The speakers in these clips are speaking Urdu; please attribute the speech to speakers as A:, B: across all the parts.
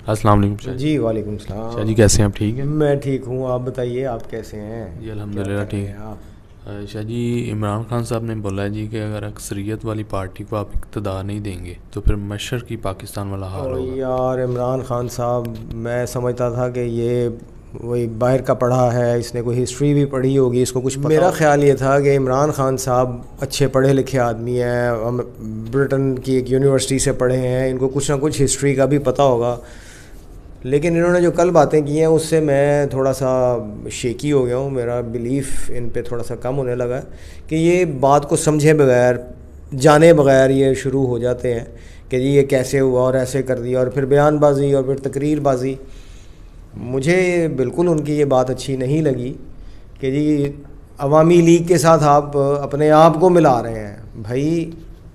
A: السلام علیکم شاہ
B: جی وعلیکم السلام.
A: شاہ جی کیسے ہیں آپ؟ ٹھیک ہیں؟
B: میں ٹھیک ہوں, آپ بتائیے آپ کیسے ہیں؟
A: جی الحمدللہ ٹھیک ہے. شاہ جی عمران خان صاحب نے بولا ہے جی کہ اگر اکثریت والی پارٹی کو آپ اقتدار نہیں دیں گے تو پھر مشرقی پاکستان والا حال ہوگا.
B: یار عمران خان صاحب, میں سمجھتا تھا کہ یہ وہی باہر کا پڑھا ہے, اس نے کوئی ہسٹری بھی پڑھی ہوگی, اس کو کچھ پتا. میرا خیال یہ تھا کہ عمران خان صاحب اچھے پڑھے لکھے آدمی ہیں, برٹن کی ایک یونیورسٹی سے پڑھے ہیں, ان کو کچھ نہ کچھ ہسٹری کا بھی پتہ ہوگا. لیکن انہوں نے جو کل باتیں کی ہیں اس سے میں تھوڑا سا شیکی ہو گیا ہوں. میرا بلیف ان پہ تھوڑا سا کم ہونے لگا کہ یہ بات کو سمجھے بغیر, جانے بغیر یہ شروع ہو جاتے ہیں کہ جی یہ کیسے ہوا اور ایسے کر دیا, اور پھر بیان بازی اور پھر تقریر بازی. مجھے بالکل ان کی یہ بات اچھی نہیں لگی کہ جی عوامی لیگ کے ساتھ آپ اپنے آپ کو ملا رہے ہیں. بھائی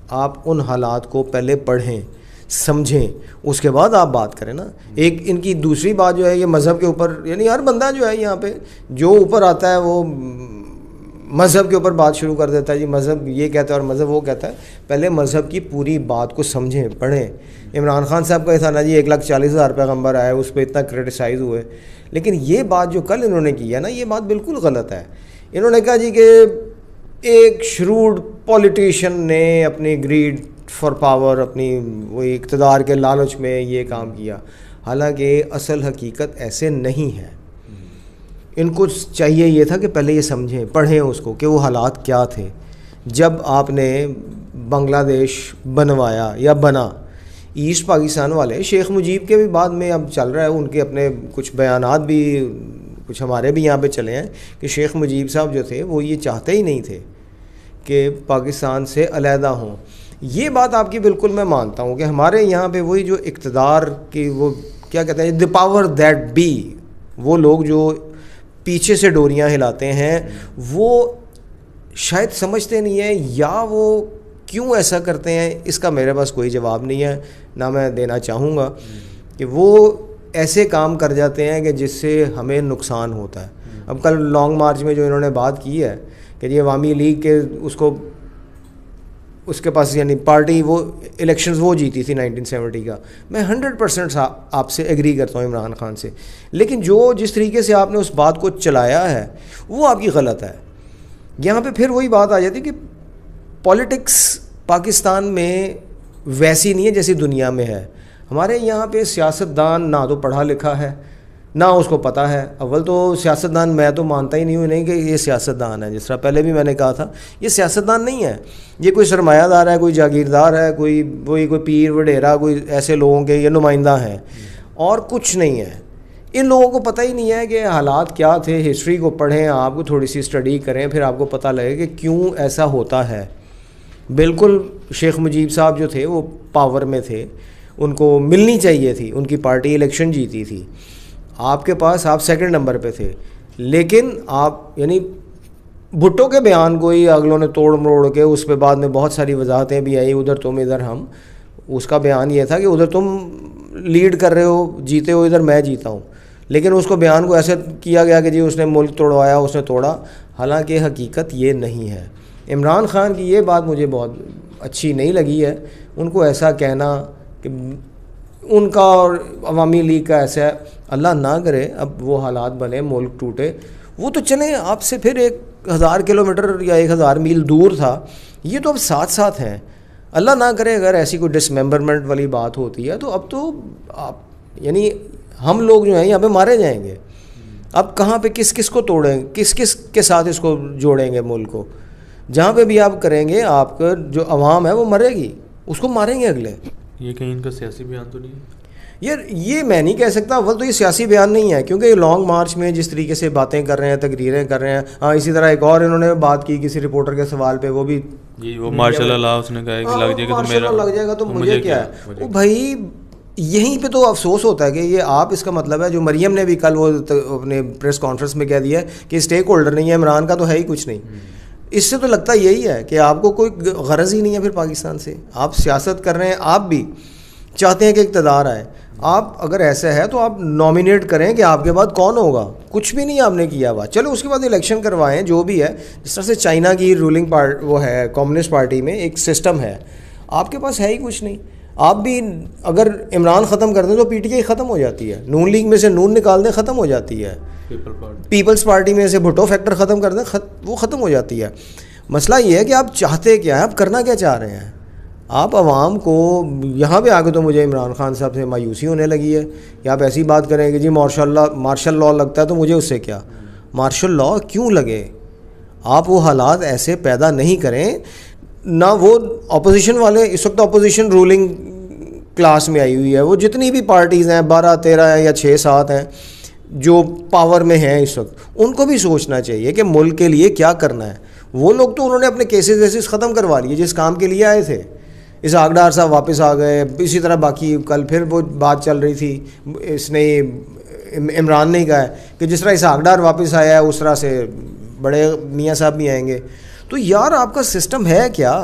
B: آپ ان حالات کو پہلے پڑھیں, سمجھیں, اس کے بعد آپ بات کریں نا. ایک ان کی دوسری بات جو ہے یہ مذہب کے اوپر, یعنی ہر بندہ جو ہے یہاں پہ جو اوپر آتا ہے وہ مذہب کے اوپر بات شروع کر دیتا ہے. جی مذہب یہ کہتا ہے اور مذہب وہ کہتا ہے. پہلے مذہب کی پوری بات کو سمجھیں, پڑھیں. عمران خان صاحب کا یہ تھا نا جی 1,40,000 پیغمبر آئے, اس پہ اتنا کرٹیسائز ہوئے. لیکن یہ بات جو کل انہوں نے کی ہے نا, یہ بات بالکل غلط ہے. انہوں نے کہا جی کہ ایک شروڈ پولیٹیشین نے اپنی گریڈ فار پاور, اپنی وہی اقتدار کے لالچ میں یہ کام کیا. حالانکہ اصل حقیقت ایسے نہیں ہے. ان کو چاہیے یہ تھا کہ پہلے یہ سمجھیں, پڑھیں اس کو کہ وہ حالات کیا تھے جب آپ نے بنگلہ دیش بنوایا یا بنا. ایسٹ پاکستان والے شیخ مجیب کے بھی بعد میں اب چل رہا ہے, ان کے اپنے کچھ بیانات بھی کچھ ہمارے بھی یہاں پہ چلے ہیں کہ شیخ مجیب صاحب جو تھے وہ یہ چاہتے ہی نہیں تھے کہ پاکستان سے علیحدہ ہوں. یہ بات آپ کی بالکل میں مانتا ہوں کہ ہمارے یہاں پہ وہی جو اقتدار کی وہ کیا کہتے ہیں, دی پاور دیٹ بی, وہ لوگ جو پیچھے سے ڈوریاں ہلاتے ہیں وہ شاید سمجھتے نہیں ہیں, یا وہ کیوں ایسا کرتے ہیں اس کا میرے پاس کوئی جواب نہیں ہے, نہ میں دینا چاہوں گا. کہ وہ ایسے کام کر جاتے ہیں کہ جس سے ہمیں نقصان ہوتا ہے. اب کل لانگ مارچ میں جو انہوں نے بات کی ہے کہ یہ عوامی لیگ کے اس کے پاس یعنی پارٹی وہ الیکشنز وہ جیتی تھی 1970 کا, میں 100% آپ سے ایگری کرتا ہوں عمران خان سے. لیکن جس طریقے سے آپ نے اس بات کو چلایا ہے وہ آپ کی غلط ہے. یہاں پہ پھر وہی بات آ جاتی کہ پولیٹکس پاکستان میں ویسی نہیں ہے جیسی دنیا میں ہے. ہمارے یہاں پہ سیاستدان نہ تو پڑھا لکھا ہے نہ اس کو پتہ ہے. اول تو سیاستدان میں تو مانتا ہی نہیں کہ یہ سیاستدان ہے. جس طرح پہلے بھی میں نے کہا تھا یہ سیاستدان نہیں ہے, یہ کوئی سرمایہ دار ہے, کوئی جاگیردار ہے, کوئی پیر وڈیرا, کوئی ایسے لوگوں کے یہ نمائندہ ہیں اور کچھ نہیں ہے. ان لوگوں کو پتہ ہی نہیں ہے کہ حالات کیا تھے. ہسٹری کو پڑھیں, آپ کو تھوڑی سی اسٹڈی کریں, پھر آپ کو پتہ لگے کہ کیوں ایسا ہوتا ہے. بالکل شیخ مجیب صاحب جو تھے وہ پاور میں تھے, ان کو ملنی چاہیے تھی, ان کی پارٹی الیکشن جیتی تھی. آپ کے پاس آپ سیکنڈ نمبر پہ تھے, لیکن آپ یعنی بھٹو کے بیان کو ہی اگلوں نے توڑ مروڑ کے اس پہ بعد میں بہت ساری وضاحتیں بھی آئی, ادھر تم ادھر ہم. اس کا بیان یہ تھا کہ ادھر تم لیڈ کر رہے ہو, جیتے ہو, ادھر میں جیتا ہوں. لیکن اس کو بیان کو ایسے کیا گیا کہ جی اس نے ملک توڑوایا, اس نے توڑا. حالانکہ حقیقت یہ نہیں ہے. عمران خان کی یہ بات مجھے بہت اچھی نہیں لگی ہے. ان کو ایسا کہنا کہ ان کا اور عوامی لیگ کا ایسا ہے, اللہ نہ کرے اب وہ حالات بنے, ملک ٹوٹے. وہ تو چلیں آپ سے پھر 1,000 کلومیٹر یا 1,000 میل دور تھا, یہ تو اب ساتھ ساتھ ہیں. اللہ نہ کرے اگر ایسی کوئی ڈسممبرمنٹ والی بات ہوتی ہے تو اب تو آپ یعنی ہم لوگ جو ہیں یہاں پہ مارے جائیں گے. اب کہاں پہ کس کس کو توڑیں, کس کس کے ساتھ اس کو جوڑیں گے ملک کو. جہاں پہ بھی آپ کریں گے آپ کا جو عوام ہے وہ مرے گی, اس کو ماریں گے اگلے.
A: یہ کہیں ان کا سیاسی بیان تو نہیں ہے
B: یار, یہ میں نہیں کہہ سکتا. اول تو یہ سیاسی بیان نہیں ہے کیونکہ یہ لانگ مارچ میں جس طریقے سے باتیں کر رہے ہیں, تقریریں کر رہے ہیں. ہاں اسی طرح ایک اور انہوں نے بات کی کسی رپورٹر کے سوال پہ, وہ بھی
A: جی وہ مارشل اللہ اس نے کہا کہ لگ جائے گا تو میرا
B: لگ جائے گا تو مجھے کیا ہے. وہ بھائی یہیں پہ تو افسوس ہوتا ہے کہ یہ آپ اس کا مطلب ہے جو مریم نے بھی کل وہ اپنے پریس کانفرنس میں کہہ دیا کہ اسٹیک ہولڈر نہیں ہے عمران کا, تو ہے ہی کچھ نہیں. اس سے تو لگتا یہی ہے کہ آپ کو کوئی غرض ہی نہیں ہے پھر پاکستان سے. آپ سیاست کر رہے ہیں, آپ بھی چاہتے ہیں کہ اقتدار آئے. آپ اگر ایسا ہے تو آپ نامینیٹ کریں کہ آپ کے بعد کون ہوگا. کچھ بھی نہیں آپ نے کیا ہوا, چلو اس کے بعد الیکشن کروائیں جو بھی ہے. جس طرح سے چائنا کی رولنگ وہ ہے کمیونسٹ پارٹی میں ایک سسٹم ہے, آپ کے پاس ہے ہی کچھ نہیں. آپ بھی اگر عمران ختم کر دیں تو پی ٹی آئی ختم ہو جاتی ہے, نون لیگ میں سے نون نکال دیں ختم ہو جاتی ہے, پیپلز پارٹی میں سے بھٹو فیکٹر ختم کر دیں وہ ختم ہو جاتی ہے. مسئلہ یہ ہے کہ آپ چاہتے کیا ہیں, آپ کرنا کیا چاہ رہے ہیں. آپ عوام کو یہاں پہ آگے تو مجھے عمران خان صاحب سے مایوسی ہونے لگی ہے کہ آپ ایسی بات کریں کہ جی مارشل لاء لگتا ہے تو مجھے اس سے کیا. مارشل لاء کیوں لگے, آپ وہ حالات ایسے پیدا نہیں کریں. نہ وہ اپوزیشن والے, اس وقت اپوزیشن رولنگ کلاس میں آئی ہوئی ہے, وہ جتنی بھی پارٹیز ہیں 12 13 ہیں یا 6 7 ہیں جو پاور میں ہیں اس وقت, ان کو بھی سوچنا چاہیے کہ ملک کے لیے کیا کرنا ہے. وہ لوگ تو انہوں نے اپنے کیسز ویسز ختم کروا لیے جس کام کے لیے آئے تھے. اسحاق ڈار صاحب واپس آ گئے, اسی طرح باقی کل پھر وہ بات چل رہی تھی, اس نے عمران نے کہا ہے کہ جس طرح اسحاق ڈار واپس آیا ہے اس طرح سے بڑے میاں صاحب بھی آئیں گے. تو یار آپ کا سسٹم ہے کیا؟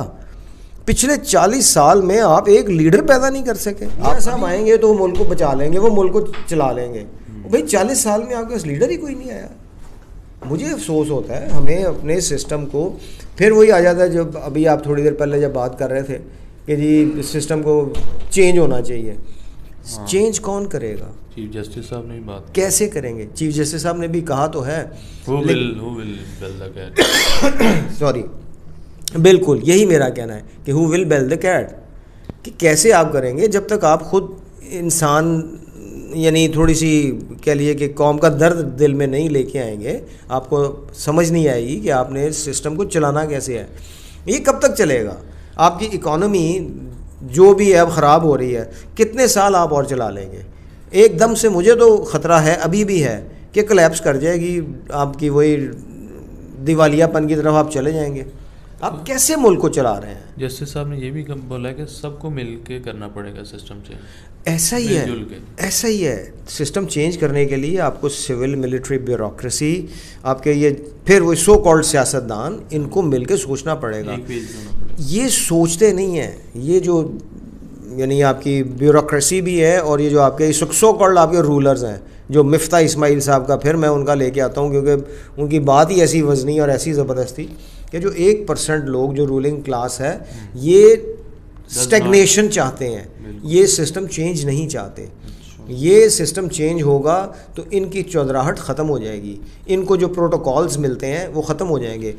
B: پچھلے 40 سال میں آپ ایک لیڈر پیدا نہیں کر سکے. آپ صاحب آئیں گے تو وہ ملک کو بچا لیں گے, وہ ملک کو چلا لیں گے. بھائی 40 سال میں آپ کے پاس لیڈر ہی کوئی نہیں آیا. مجھے افسوس ہوتا ہے, ہمیں اپنے سسٹم کو پھر وہی آ جاتا ہے جب ابھی آپ تھوڑی دیر پہلے جب بات کر رہے تھے کہ جی سسٹم کو چینج ہونا چاہیے. چینج کون کرے گا؟
A: چیف جسٹس صاحب نے بات
B: کیسے کریں گے؟ چیف جسٹس صاحب نے بھی کہا تو ہے, سوری بالکل یہی میرا کہنا ہے کہ who will bell the cat, کہ کیسے آپ کریں گے جب تک آپ خود انسان یعنی تھوڑی سی کہہ لیے کہ قوم کا درد دل میں نہیں لے کے آئیں گے, آپ کو سمجھ نہیں آئے گی کہ آپ نے سسٹم کو چلانا کیسے ہے. یہ کب تک چلے گا؟ آپ کی اکانومی جو بھی ہے اب خراب ہو رہی ہے, کتنے سال آپ اور چلا لیں گے؟ ایک دم سے مجھے تو خطرہ ہے, ابھی بھی ہے کہ کلیپس کر جائے گی آپ کی, وہی دیوالیہ پن کی طرف آپ چلے جائیں گے. آپ کیسے ملک کو چلا رہے ہیں؟
A: جسٹس صاحب نے یہ بھی بولا کہ سب کو مل کے کرنا پڑے گا سسٹم چینج.
B: ایسا ہی ہے, ایسا ہی ہے. سسٹم چینج کرنے کے لیے آپ کو سول ملٹری بیوروکریسی, آپ کے یہ پھر وہ سو کالڈ سیاستدان, ان کو مل کے سوچنا پڑے گا. یہ سوچتے نہیں ہیں. یہ جو یعنی آپ کی بیوروکریسی بھی ہے, اور یہ جو آپ کے سو کالڈ آپ کے رولرز ہیں, جو مفتاح اسماعیل صاحب کا پھر میں ان کا لے کے آتا ہوں کیونکہ ان کی بات ہی ایسی وزنی اور ایسی زبردستی کہ جو 1% لوگ جو رولنگ کلاس ہے یہ اسٹیگنیشن چاہتے ہیں, یہ سسٹم چینج نہیں چاہتے. یہ سسٹم چینج ہوگا تو ان کی چودراہٹ ختم ہو جائے گی, ان کو جو پروٹوکالز ملتے ہیں وہ ختم ہو جائیں گے.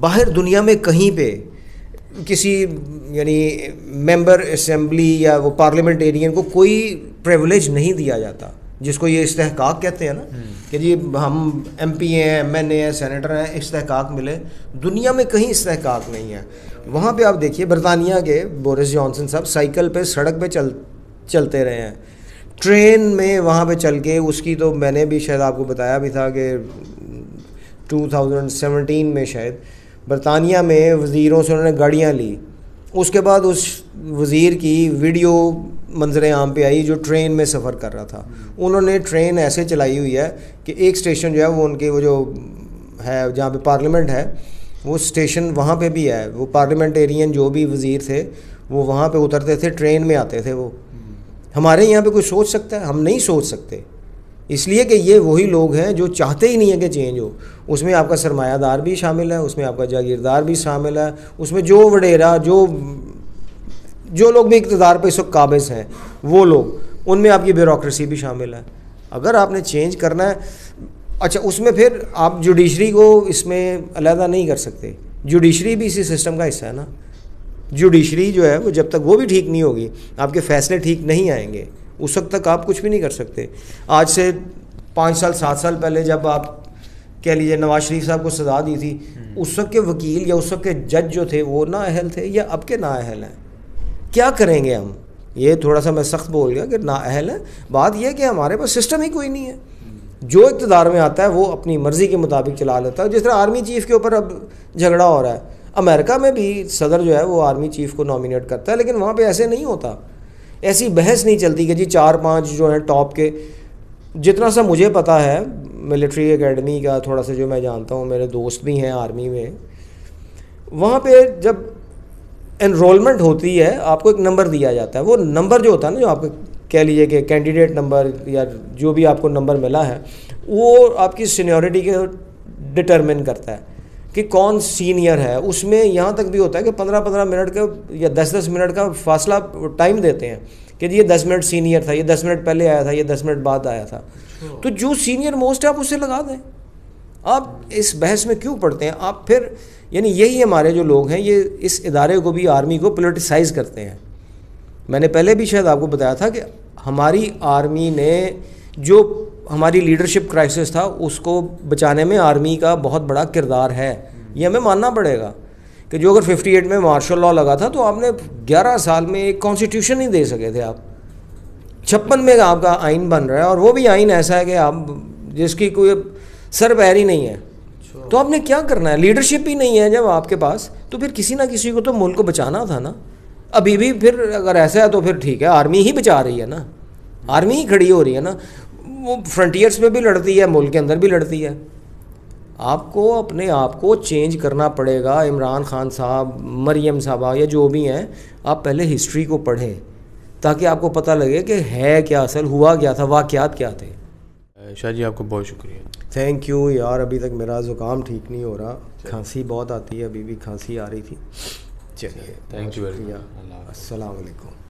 B: باہر دنیا میں کہیں پہ کسی یعنی ممبر اسمبلی یا وہ پارلیمنٹیرین کو کوئی پریولیج نہیں دیا جاتا, جس کو یہ استحقاق کہتے ہیں نا کہ جی ہم ایم پی ہیں, ایم این اے ہیں, سینیٹر ہیں, استحقاق ملے. دنیا میں کہیں استحقاق نہیں ہے. وہاں پہ آپ دیکھیے برطانیہ کے بورس جانسن صاحب سائیکل پہ سڑک پہ چلتے رہے ہیں, ٹرین میں وہاں پہ چل کے, اس کی تو میں نے بھی شاید آپ کو بتایا بھی تھا کہ 2017 میں شاید برطانیہ میں وزیروں سے انہوں نے گاڑیاں لی, اس کے بعد اس وزیر کی ویڈیو منظر عام پہ آئی جو ٹرین میں سفر کر رہا تھا. انہوں نے ٹرین ایسے چلائی ہوئی ہے کہ ایک اسٹیشن جو ہے وہ ان کے وہ جو ہے جہاں پہ پارلیمنٹ ہے وہ اسٹیشن وہاں پہ بھی ہے. وہ پارلیمنٹیرین جو بھی وزیر تھے وہ وہاں پہ اترتے تھے, ٹرین میں آتے تھے. وہ ہمارے یہاں پہ کوئی سوچ سکتا ہے؟ ہم نہیں سوچ سکتے, اس لیے کہ یہ وہی لوگ ہیں جو چاہتے ہی نہیں ہیں کہ چینج ہو. اس میں آپ کا سرمایہ دار بھی شامل ہے, اس میں آپ کا جاگیردار بھی شامل ہے, اس میں جو وڈیرا جو لوگ بھی اقتدار پہ اس وقت قابض ہیں وہ لوگ, ان میں آپ کی بیوروکریسی بھی شامل ہے. اگر آپ نے چینج کرنا ہے, اچھا اس میں پھر آپ جوڈیشری کو اس میں علیحدہ نہیں کر سکتے. جوڈیشری بھی اسی سسٹم کا حصہ ہے نا. جوڈیشری جو ہے وہ جب تک وہ بھی ٹھیک نہیں ہوگی, آپ کے فیصلے ٹھیک نہیں آئیں گے, اس وقت تک آپ کچھ بھی نہیں کر سکتے. آج سے 5 سال 7 سال پہلے جب آپ کہہ لیجیے نواز شریف صاحب کو سزا دی تھی, اس وقت کے وکیل یا اس وقت کے جج جو تھے وہ نااہل تھے یا اب کے نااہل ہیں؟ کیا کریں گے ہم؟ یہ تھوڑا سا میں سخت بول گیا کہ نااہل ہے. بات یہ ہے کہ ہمارے پاس سسٹم ہی کوئی نہیں ہے. جو اقتدار میں آتا ہے وہ اپنی مرضی کے مطابق چلا لیتا ہے. جس طرح آرمی چیف کے اوپر اب جھگڑا ہو رہا ہے, امریکہ میں بھی صدر جو ہے وہ آرمی چیف کو نامینیٹ کرتا ہے, لیکن وہاں پہ ایسے نہیں ہوتا. ایسی بحث نہیں چلتی کہ جی 4-5 جو ہیں ٹاپ کے. جتنا سا مجھے پتہ ہے ملٹری اکیڈمی کا تھوڑا سا جو میں جانتا ہوں, میرے دوست بھی ہیں آرمی میں, وہاں پہ جب انرولمنٹ ہوتی ہے آپ کو ایک نمبر دیا جاتا ہے. وہ نمبر جو ہوتا ہے نا, جو آپ کو کہہ لیجیے کہ کینڈیڈیٹ نمبر یا جو بھی آپ کو نمبر ملا ہے, وہ آپ کی سینیورٹی کے ڈٹرمن کرتا ہے کہ کون سینئر ہے. اس میں یہاں تک بھی ہوتا ہے کہ 15-15 منٹ کا یا 10-10 منٹ کا فاصلہ ٹائم دیتے ہیں کہ یہ 10 منٹ سینئر تھا, یہ 10 منٹ پہلے آیا تھا, یہ 10 منٹ بعد آیا تھا. تو جو سینئر موسٹ ہے آپ اسے لگا دیں. آپ اس بحث میں کیوں پڑھتے ہیں؟ آپ پھر یعنی یہی ہمارے جو لوگ ہیں یہ اس ادارے کو بھی, آرمی کو پولیٹیسائز کرتے ہیں. میں نے پہلے بھی شاید آپ کو بتایا تھا کہ ہماری آرمی نے جو ہماری لیڈرشپ کرائسس تھا اس کو بچانے میں آرمی کا بہت بڑا کردار ہے. یہ ہمیں ماننا پڑے گا کہ جو اگر 58 میں مارشل لاء لگا تھا تو آپ نے 11 سال میں ایک کانسٹیٹیوشن نہیں دے سکے تھے. آپ 56 میں آپ کا آئین بن رہا ہے, اور وہ بھی آئین ایسا ہے کہ آپ جس کی کوئی سر پیر ہی نہیں ہے. تو آپ نے کیا کرنا ہے؟ لیڈرشپ ہی نہیں ہے جب آپ کے پاس, تو پھر کسی نہ کسی کو تو ملک کو بچانا تھا نا. ابھی بھی پھر اگر ایسا ہے تو پھر ٹھیک ہے, آرمی ہی بچا رہی ہے نا, آرمی ہی کھڑی ہو رہی ہے نا. وہ فرنٹیئرس پہ بھی لڑتی ہے, ملک کے اندر بھی لڑتی ہے. آپ کو اپنے آپ کو چینج کرنا پڑے گا. عمران خان صاحب, مریم صاحبہ یا جو بھی ہیں, آپ پہلے ہسٹری کو پڑھیں تاکہ آپ کو پتہ لگے کہ ہے کیا, اصل ہوا کیا تھا, واقعات کیا تھے.
A: شاہ جی آپ کو بہت شکریہ.
B: تھینک یو یار. ابھی تک میرا زکام ٹھیک نہیں ہو رہا, کھانسی بہت آتی ہے, ابھی بھی کھانسی آ رہی تھی. چلیے,
A: تھینک یو ویری مچ.
B: السلام علیکم.